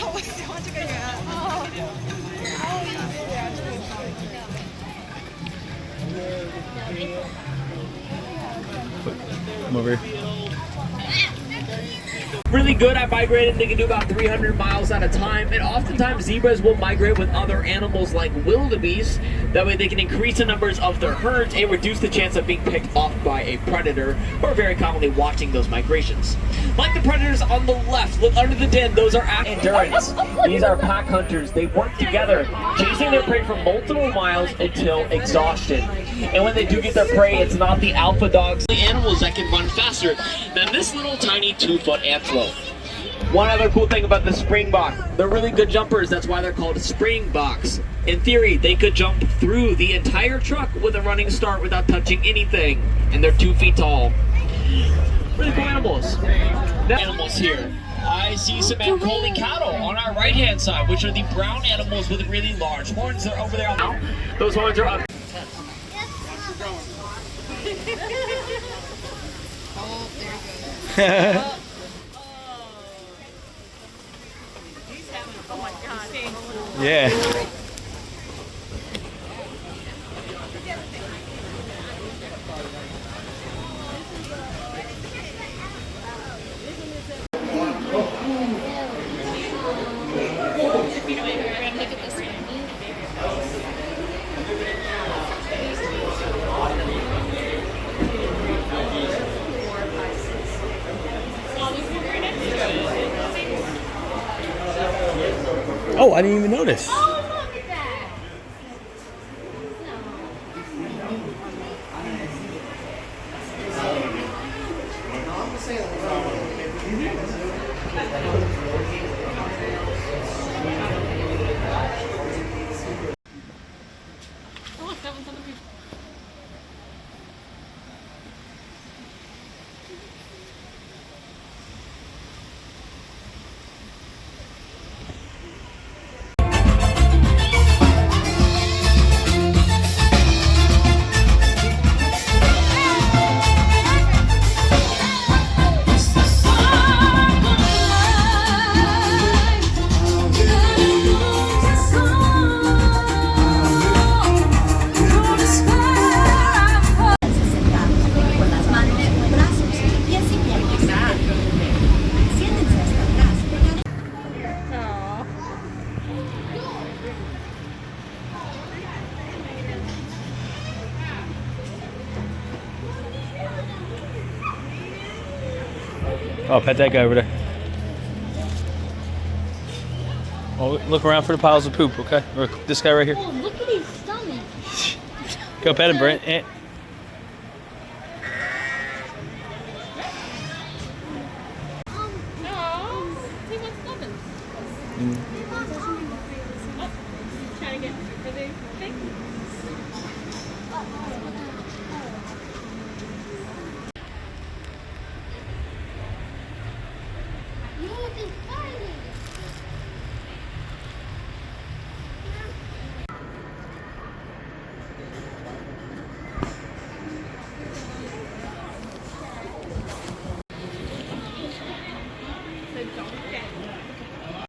我喜欢这个人。哦，好有意思呀，这个小。 Come over here. Really good at migrating. They can do about 300 miles at a time, and oftentimes zebras will migrate with other animals like wildebeest. That way they can increase the numbers of their herds and reduce the chance of being picked off by a predator, or very commonly watching those migrations. Like the predators on the left, look under the den, those are endurance. These are pack hunters. They work together, chasing their prey for multiple miles until exhaustion. And when they do get their prey, it's not the alpha dogs, the animals that can run faster than this little tiny 2-foot antelope. One other cool thing about the springbok, they're really good jumpers. That's why they're called springboks. In theory, they could jump through the entire truck with a running start without touching anything, and they're 2 feet tall. Really cool animals. Animals here. I see some Ankoli cattle on our right-hand side, which are the brown animals with really large horns. They're over there now. Those horns are up. Oh, there you go. Oh my god. Yeah. Oh, I didn't even notice. Oh, pet that guy over there. Oh, look around for the piles of poop, okay? Or this guy right here. Oh, look at his stomach. Go pet him, Brent.